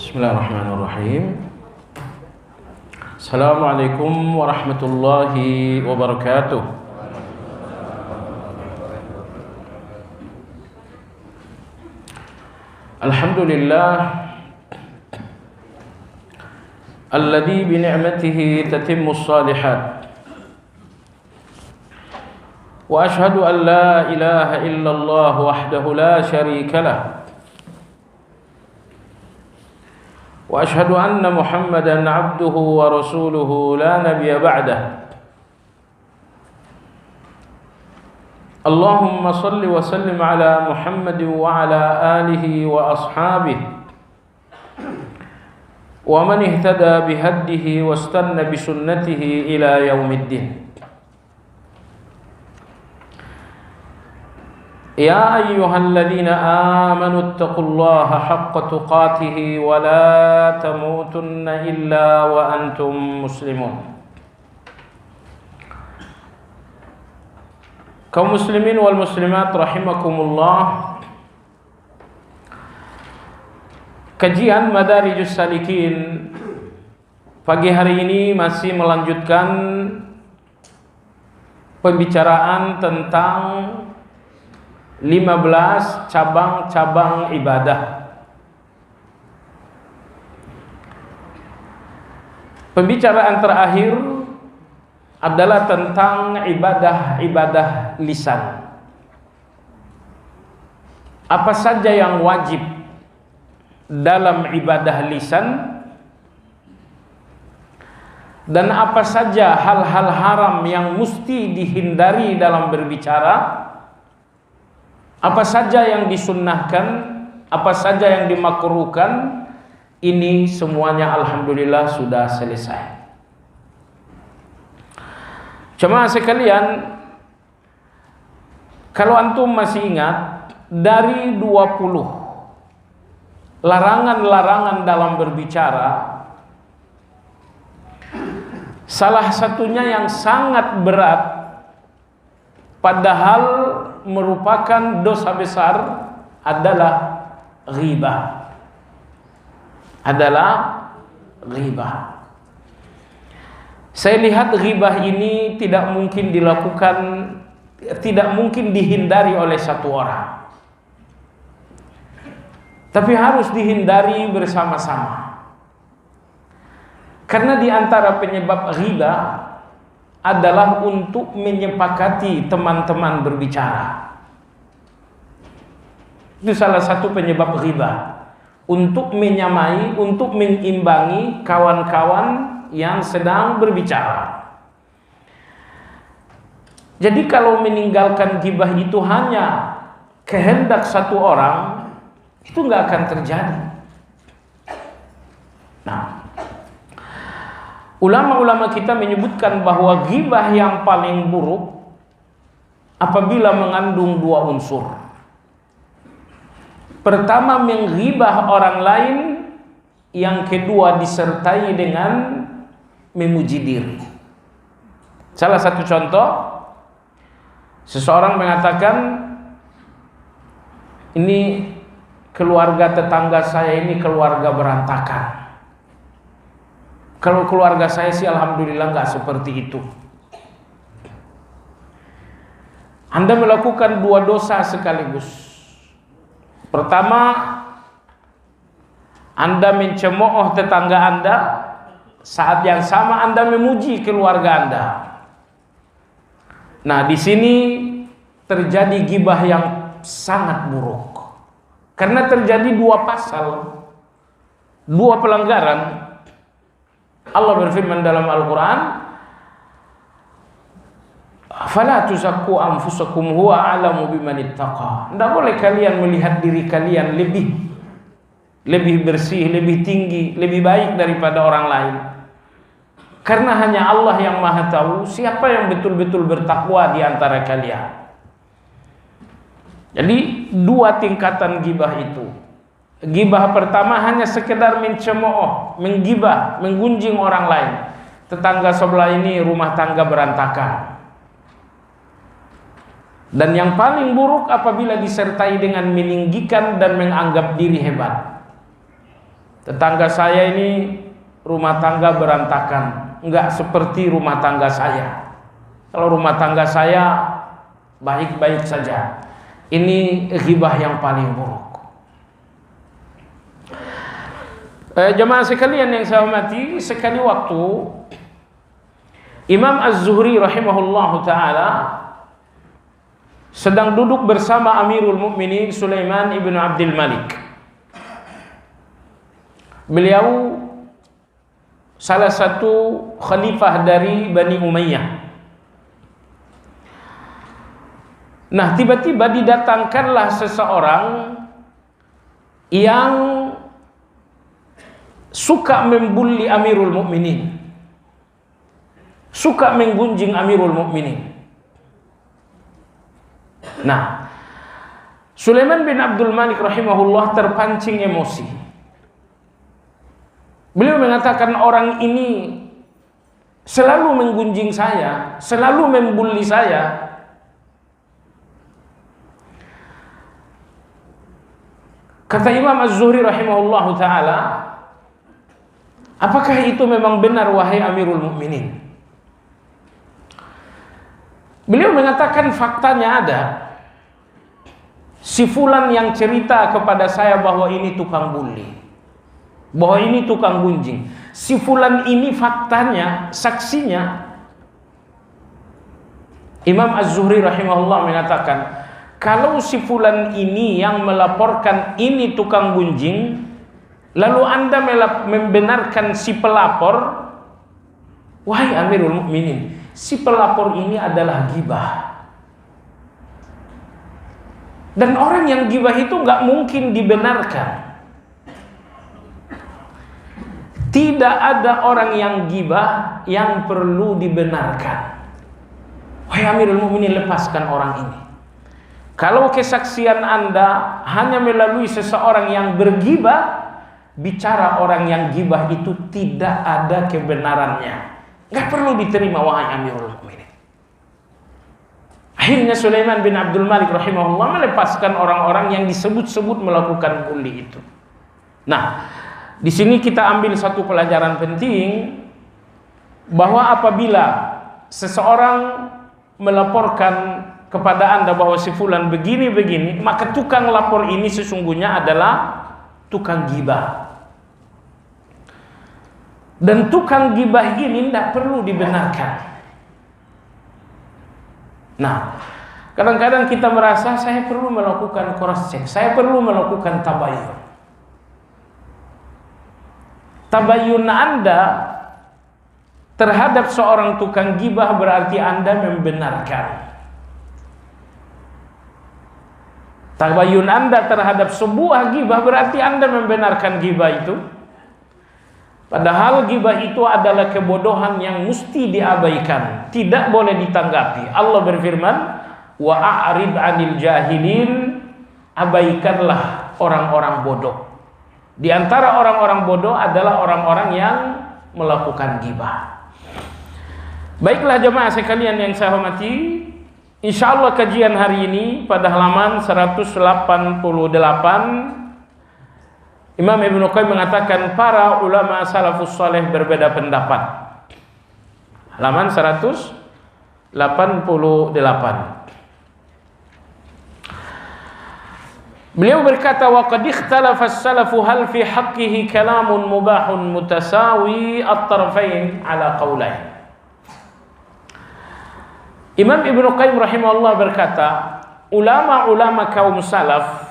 Bismillahirrahmanirrahim. Assalamualaikum warahmatullahi wabarakatuh. Alhamdulillah alladzi bi ni'matihi tatimmus shalihat. Wa ashhadu an la ilaha illallah wahdahu la syarika lah. Wa ashhadu anna Muhammadan abduhu wa rasuluhu la nabiyya ba'dah. Allahumma salli wa sallim ala Muhammad wa ala alihi wa ashabihi wa man ihtada bihaddihi wa istanna bi sunnatihi ila yaumiddin. Ya ayyuhalladzina amanu taqullaha haqqa tuqatih wa la tamutunna illa wa antum muslimun. Kaum muslimin wal muslimat rahimakumullah. Kajian Madarijus Salikin pagi hari ini masih melanjutkan pembicaraan tentang 15 cabang-cabang ibadah. Pembicaraan terakhir adalah tentang ibadah-ibadah lisan. Apa saja yang wajib dalam ibadah lisan dan apa saja hal-hal haram yang mesti dihindari dalam berbicara. Apa saja yang disunnahkan, apa saja yang dimakruhkan, ini semuanya alhamdulillah sudah selesai. Jemaah sekalian, kalau antum masih ingat, dari 20 larangan-larangan dalam berbicara, salah satunya yang sangat berat, padahal merupakan dosa besar, adalah ghibah. Saya lihat ghibah ini tidak mungkin dilakukan, tidak mungkin dihindari oleh satu orang, tapi harus dihindari bersama-sama. Karena di antara penyebab ghibah adalah untuk menyepakati teman-teman berbicara. Itu salah satu penyebab ghibah, untuk menyamai, untuk mengimbangi kawan-kawan yang sedang berbicara. Jadi kalau meninggalkan ghibah itu hanya kehendak satu orang, itu nggak akan terjadi. Nah, ulama-ulama kita menyebutkan bahwa ghibah yang paling buruk apabila mengandung 2 unsur. Pertama, menghibah orang lain, yang kedua disertai dengan memuji diri. Salah satu contoh, seseorang mengatakan, ini keluarga tetangga saya ini keluarga berantakan. Kalau keluarga saya sih alhamdulillah nggak seperti itu. Anda melakukan 2 dosa sekaligus. Pertama, Anda mencemooh tetangga Anda, saat yang sama Anda memuji keluarga Anda. Nah, di sini terjadi ghibah yang sangat buruk. Karena terjadi 2 pasal, 2 pelanggaran. Allah berfirman dalam Al-Quran, "Fala tuzakku anfusakum huwa a'lamu bimanittaqa." Tidak boleh kalian melihat diri kalian lebih bersih, lebih tinggi, lebih baik daripada orang lain. Karena hanya Allah yang Maha tahu siapa yang betul-betul bertakwa di antara kalian. Jadi 2 tingkatan ghibah itu. Ghibah pertama hanya sekedar mencemooh, menggibah, menggunjing orang lain. Tetangga sebelah ini rumah tangga berantakan. Dan yang paling buruk apabila disertai dengan meninggikan dan menganggap diri hebat. Tetangga saya ini rumah tangga berantakan, enggak seperti rumah tangga saya. Kalau rumah tangga saya baik-baik saja. Ini ghibah yang paling buruk. Jemaah sekalian yang saya hormati, sekali waktu Imam Az-Zuhri rahimahullahu taala sedang duduk bersama Amirul Mukminin Sulaiman ibn Abdul Malik. Beliau salah satu khalifah dari Bani Umayyah. Nah, tiba-tiba didatangkanlah seseorang yang suka membuli Amirul Mukminin, suka menggunjing Amirul Mukminin. Nah, Sulaiman bin Abdul Malik rahimahullah terpancing emosi. Beliau mengatakan, orang ini selalu menggunjing saya, selalu membuli saya. Kata Imam Az-Zuhri rahimahullah taala, apakah itu memang benar wahai Amirul Mukminin? Beliau mengatakan, faktanya ada. Si fulan yang cerita kepada saya bahwa ini tukang bully, bahwa ini tukang gunjing. Si fulan ini faktanya, saksinya. Imam Az-Zuhri rahimahullah mengatakan, kalau si fulan ini yang melaporkan ini tukang gunjing, lalu Anda membenarkan si pelapor, wahai Amirul Mukminin, si pelapor ini adalah ghibah. Dan orang yang ghibah itu nggak mungkin dibenarkan. Tidak ada orang yang ghibah yang perlu dibenarkan. Wahai Amirul Mukminin, lepaskan orang ini. Kalau kesaksian Anda hanya melalui seseorang yang berghibah, bicara orang yang ghibah itu tidak ada kebenarannya, nggak perlu diterima wahai Amirul Mukminin. Akhirnya Sulaiman bin Abdul Malik rahimahullah melepaskan orang-orang yang disebut-sebut melakukan bully itu. Nah, di sini kita ambil satu pelajaran penting, bahwa apabila seseorang melaporkan kepada Anda bahwa si fulan begini-begini, maka tukang lapor ini sesungguhnya adalah tukang ghibah. Dan tukang ghibah ini tidak perlu dibenarkan. Nah, kadang-kadang kita merasa saya perlu melakukan cross check, saya perlu melakukan tabayyun. Tabayyun Anda terhadap seorang tukang ghibah berarti Anda membenarkan. Tabayyun Anda terhadap sebuah ghibah berarti Anda membenarkan ghibah itu. Padahal ghibah itu adalah kebodohan yang mesti diabaikan, tidak boleh ditanggapi. Allah berfirman, wa a'rid 'anil jahilin, abaikanlah orang-orang bodoh. Di antara orang-orang bodoh adalah orang-orang yang melakukan ghibah. Baiklah jemaah sekalian yang saya hormati, insyaallah kajian hari ini pada halaman 188 Imam Ibnu Qayyim mengatakan para ulama salafus saleh berbeda pendapat. Halaman 188. Beliau berkata, wa qad ikhtalafa as-salafu hal fi haqqihi kalamun mubahun mutasawi at-tarfain ala qaulain. Imam Ibnu Qayyim rahimahullah berkata, ulama-ulama kaum salaf,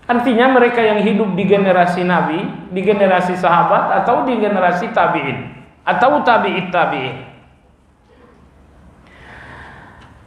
artinya mereka yang hidup di generasi Nabi, di generasi sahabat, atau di generasi tabi'in, atau tabi'it tabi'in.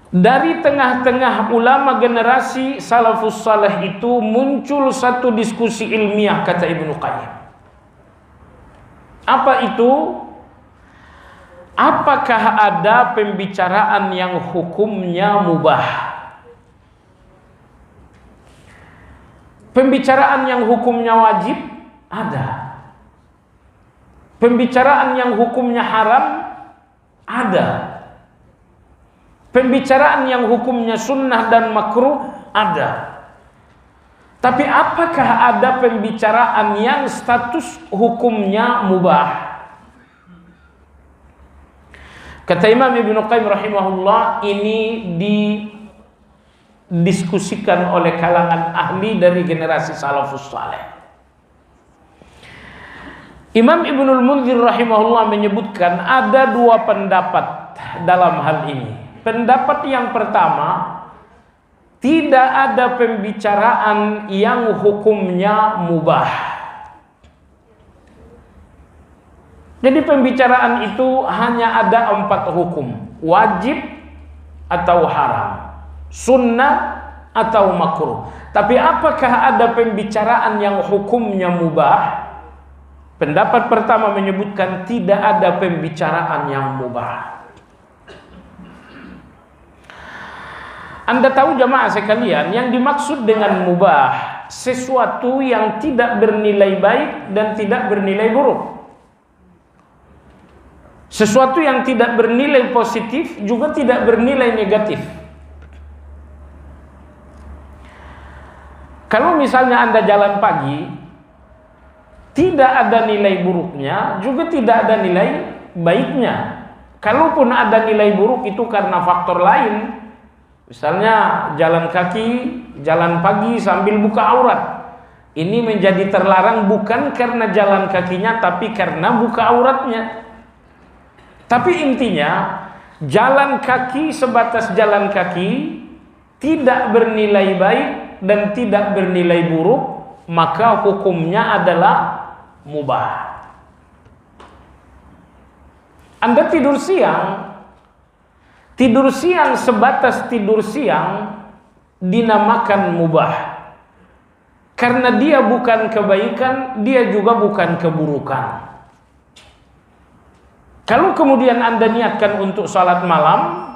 Dari tengah-tengah ulama generasi salafus saleh itu muncul satu diskusi ilmiah, kata Ibnu Qayyim. Apa itu? Apakah ada pembicaraan yang hukumnya mubah? Pembicaraan yang hukumnya wajib ada. Pembicaraan yang hukumnya haram ada. Pembicaraan yang hukumnya sunnah dan makruh ada. Tapi apakah ada pembicaraan yang status hukumnya mubah? Kata Imam Ibnu Qayyim rahimahullah, ini didiskusikan oleh kalangan ahli dari generasi salafus saleh. Imam Ibnul Munzir rahimahullah menyebutkan ada dua pendapat dalam hal ini. Pendapat yang pertama, tidak ada pembicaraan yang hukumnya mubah. Jadi pembicaraan itu hanya ada 4 hukum: wajib atau haram, sunnah atau makruh. Tapi apakah ada pembicaraan yang hukumnya mubah? Pendapat pertama menyebutkan tidak ada pembicaraan yang mubah. Anda tahu jamaah sekalian, yang dimaksud dengan mubah sesuatu yang tidak bernilai baik dan tidak bernilai buruk. Sesuatu yang tidak bernilai positif juga tidak bernilai negatif. Kalau misalnya Anda jalan pagi, tidak ada nilai buruknya, juga tidak ada nilai baiknya. Kalaupun ada nilai buruk itu karena faktor lain. Misalnya jalan kaki, jalan pagi sambil buka aurat. Ini menjadi terlarang bukan karena jalan kakinya, tapi karena buka auratnya. Tapi intinya, jalan kaki sebatas jalan kaki, tidak bernilai baik dan tidak bernilai buruk, maka hukumnya adalah mubah. Anda tidur siang sebatas tidur siang dinamakan mubah. Karena dia bukan kebaikan, dia juga bukan keburukan. Kalau kemudian Anda niatkan untuk salat malam,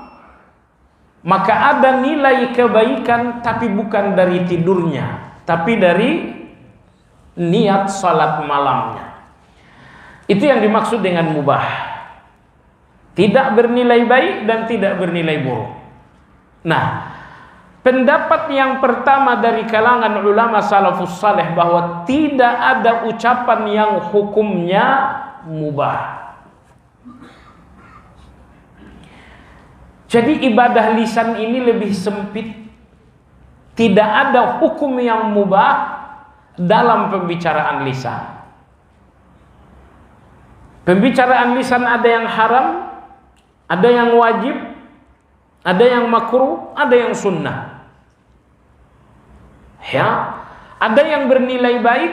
maka ada nilai kebaikan tapi bukan dari tidurnya, tapi dari niat salat malamnya. Itu yang dimaksud dengan mubah. Tidak bernilai baik dan tidak bernilai buruk. Nah, pendapat yang pertama dari kalangan ulama salafus saleh bahwa tidak ada ucapan yang hukumnya mubah. Jadi ibadah lisan ini lebih sempit. Tidak ada hukum yang mubah dalam pembicaraan lisan. Pembicaraan lisan ada yang haram, ada yang wajib, ada yang makruh, ada yang sunnah. Ya, ada yang bernilai baik,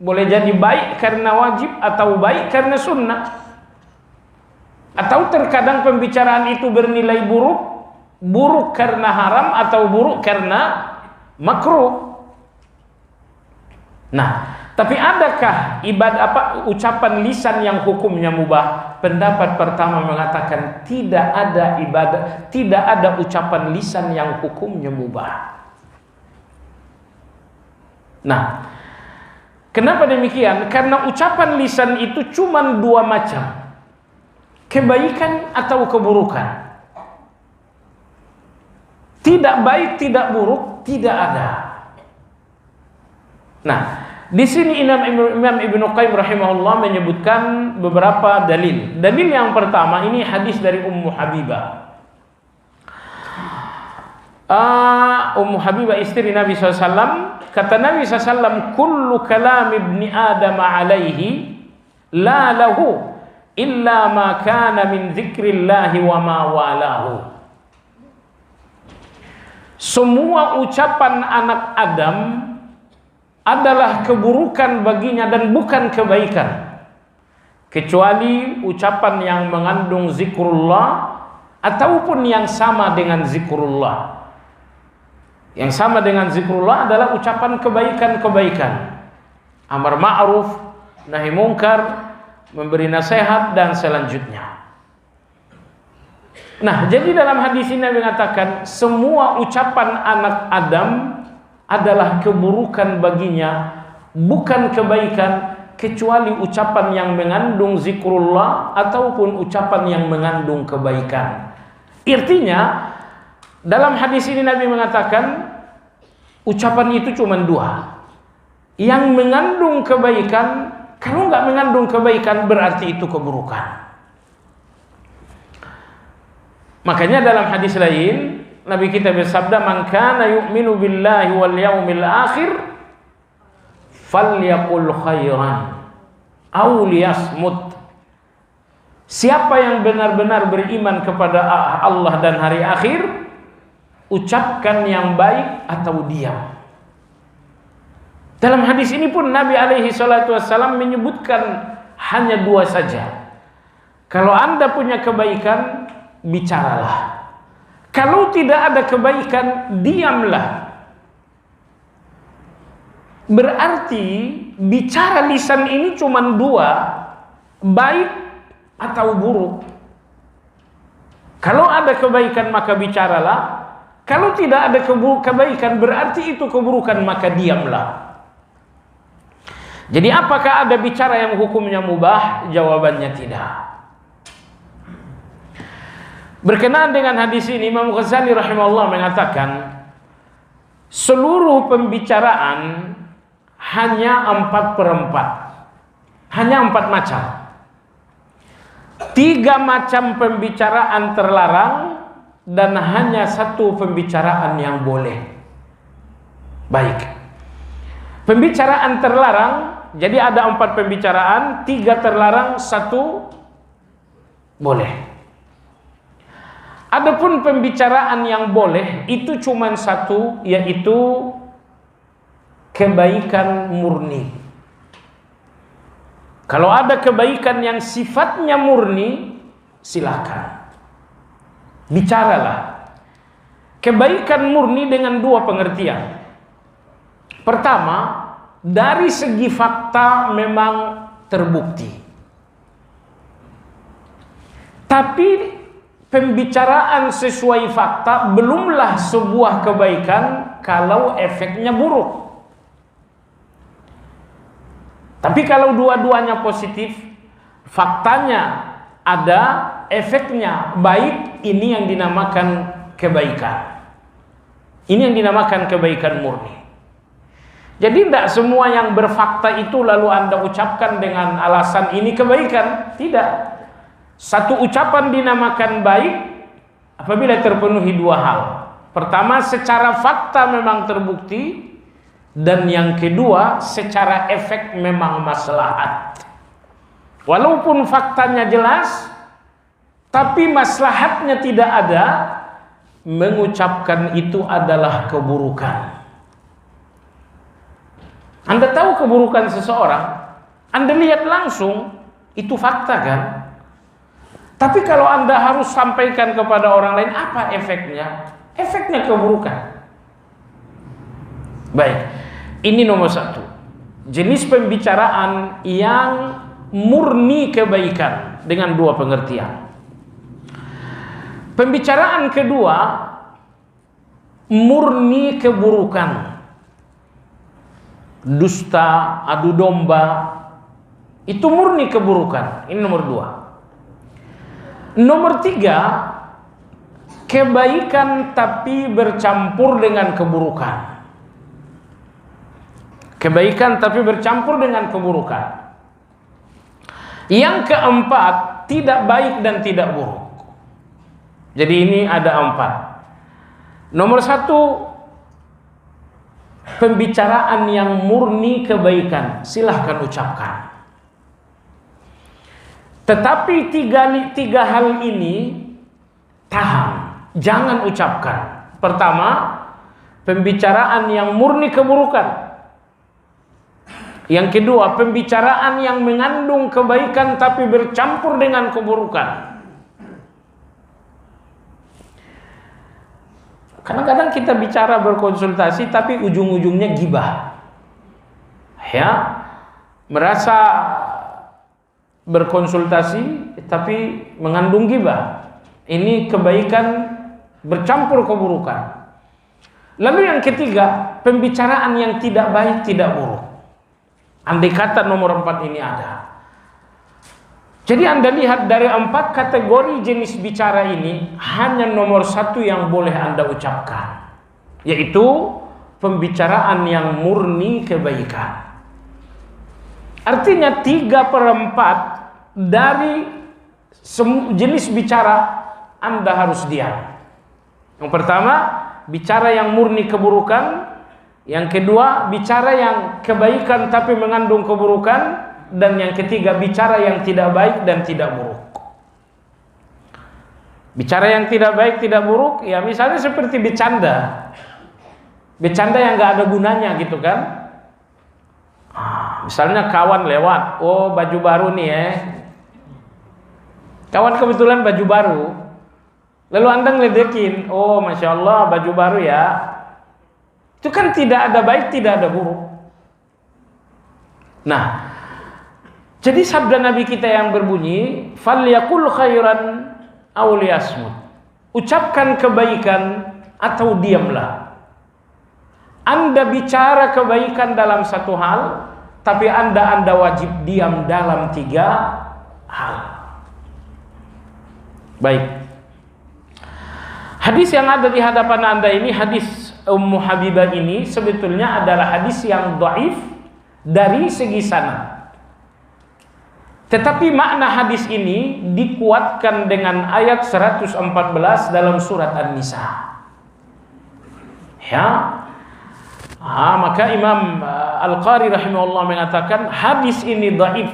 boleh jadi baik karena wajib atau baik karena sunnah. Atau terkadang pembicaraan itu bernilai buruk, buruk karena haram atau buruk karena makruh. Nah, tapi adakah ucapan lisan yang hukumnya mubah? Pendapat pertama mengatakan tidak ada ucapan lisan yang hukumnya mubah. Nah, kenapa demikian? Karena ucapan lisan itu cuma 2 macam. Kebaikan atau keburukan. Tidak baik, tidak buruk, tidak ada. Nah, di sini Imam Ibnu Qayyim rahimahullah menyebutkan beberapa dalil. Dalil yang pertama ini hadis dari Ummu Habibah. Ummu Habibah istri Nabi SAW. Kata Nabi SAW, kullu kalam ibni Adam alaihi la lahu illa ma kana min dzikrillahi wa ma walahu. Semua ucapan anak Adam adalah keburukan baginya dan bukan kebaikan, kecuali ucapan yang mengandung zikrullah ataupun yang sama dengan zikrullah. Yang sama dengan zikrullah adalah ucapan kebaikan-kebaikan, amar ma'ruf, nahi mungkar, memberi nasihat dan selanjutnya. Nah, jadi dalam hadis ini mengatakan semua ucapan anak Adam adalah keburukan baginya, bukan kebaikan, kecuali ucapan yang mengandung zikrullah ataupun ucapan yang mengandung kebaikan. Artinya dalam hadis ini Nabi mengatakan ucapan itu cuma dua. Yang mengandung kebaikan, kalau nggak mengandung kebaikan berarti itu keburukan. Makanya dalam hadis lain Nabi kita bersabda, "Man kana yu'minu billahi wal yaumil akhir falyaqul khairan aw liyasmut." Siapa yang benar-benar beriman kepada Allah dan hari akhir, ucapkan yang baik atau diam. Dalam hadis ini pun Nabi alaihi salatu wassalam menyebutkan hanya dua saja. Kalau Anda punya kebaikan, bicaralah. Kalau tidak ada kebaikan, diamlah. Berarti bicara lisan ini cuma dua, baik atau buruk. Kalau ada kebaikan maka bicaralah. Kalau tidak ada kebaikan berarti itu keburukan, maka diamlah. Jadi apakah ada bicara yang hukumnya mubah? Jawabannya tidak. Berkenaan dengan hadis ini, Imam Ghazali rahimahullah mengatakan, seluruh pembicaraan hanya 4/4, hanya 4 macam. 3 macam pembicaraan terlarang dan hanya 1 pembicaraan yang boleh. Baik. Pembicaraan terlarang, jadi ada 4 pembicaraan, 3 terlarang, 1 boleh. Adapun pembicaraan yang boleh itu cuma 1, yaitu kebaikan murni. Kalau ada kebaikan yang sifatnya murni, silakan bicaralah. Kebaikan murni dengan 2 pengertian. Pertama, dari segi fakta memang terbukti. Tapi pembicaraan sesuai fakta belumlah sebuah kebaikan kalau efeknya buruk. Tapi kalau dua-duanya positif, faktanya ada, efeknya baik, ini yang dinamakan kebaikan. Ini yang dinamakan kebaikan murni. Jadi tidak semua yang berfakta itu lalu Anda ucapkan dengan alasan ini kebaikan. Tidak. Satu ucapan dinamakan baik apabila terpenuhi 2 hal. Pertama, secara fakta memang terbukti. Dan yang kedua, secara efek memang maslahat. Walaupun faktanya jelas, tapi maslahatnya tidak ada, mengucapkan itu adalah keburukan. Anda tahu keburukan seseorang, Anda lihat langsung, itu fakta kan? Tapi kalau Anda harus sampaikan kepada orang lain, apa efeknya? Efeknya keburukan. Baik, ini nomor 1. Jenis pembicaraan yang murni kebaikan dengan 2 pengertian. Pembicaraan kedua, murni keburukan. Dusta, adu domba, itu murni keburukan. Ini nomor 2. Nomor 3, kebaikan tapi bercampur dengan keburukan. Kebaikan tapi bercampur dengan keburukan. Yang keempat, tidak baik dan tidak buruk. Jadi ini ada 4. Nomor 1, pembicaraan yang murni kebaikan, silahkan ucapkan. Tetapi 3 hal ini tahan, jangan ucapkan. Pertama, pembicaraan yang murni keburukan. Yang kedua, pembicaraan yang mengandung kebaikan tapi bercampur dengan keburukan. Kadang-kadang kita bicara berkonsultasi tapi ujung-ujungnya gibah. Ya, merasa berkonsultasi tapi mengandung gibah. Ini kebaikan bercampur keburukan. Lalu yang ketiga, pembicaraan yang tidak baik, tidak buruk. Andai kata nomor 4 ini ada. Jadi Anda lihat dari 4 kategori jenis bicara ini, hanya nomor 1 yang boleh Anda ucapkan, yaitu pembicaraan yang murni kebaikan. Artinya 3/4 dari jenis bicara Anda harus diam. Yang pertama, bicara yang murni keburukan. Yang kedua, bicara yang kebaikan tapi mengandung keburukan. Dan yang ketiga, bicara yang tidak baik dan tidak buruk. Bicara yang tidak baik, tidak buruk, ya misalnya seperti bercanda. Bercanda yang gak ada gunanya gitu kan. Misalnya kawan lewat, oh baju baru nih ya. Kawan kebetulan baju baru. Lalu Anda ngeledekin, oh Masya Allah baju baru ya. Itu kan tidak ada baik, tidak ada buruk. Nah, jadi sabda Nabi kita yang berbunyi, "Falyaqul khairan aw liyasmut." Ucapkan kebaikan atau diamlah. Anda bicara kebaikan dalam satu hal, tapi Anda wajib diam dalam 3 hal. Baik. Hadis yang ada di hadapan Anda ini, hadis Ummu Habibah ini sebetulnya adalah hadis yang dhaif dari segi sanad. Tetapi makna hadis ini dikuatkan dengan ayat 114 dalam surat An-Nisa. Ya. Maka Imam Al-Qari rahimahullah mengatakan hadis ini dhaif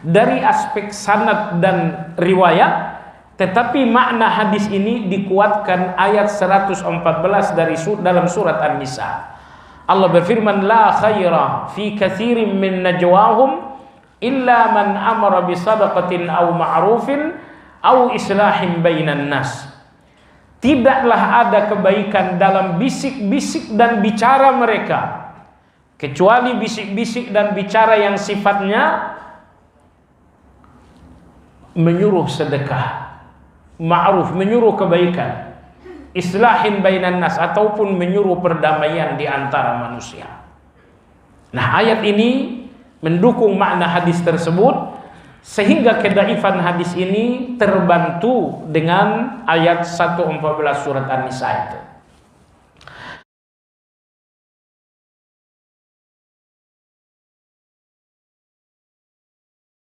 dari aspek sanad dan riwayat, tetapi makna hadis ini dikuatkan ayat 114 dalam surat An-Nisa. Allah berfirman, la khaira fi katsirin min najwahum illa man amara bi sadaqatin aw ma'rufin aw islahin bainan nas. Tidaklah ada kebaikan dalam bisik-bisik dan bicara mereka, kecuali bisik-bisik dan bicara yang sifatnya menyuruh sedekah, ma'ruf, menyuruh kebaikan, islahin bainan nas, ataupun menyuruh perdamaian di antara manusia. Nah, ayat ini mendukung makna hadis tersebut, sehingga kedaifan hadis ini terbantu dengan ayat 114 surat An-Nisa itu.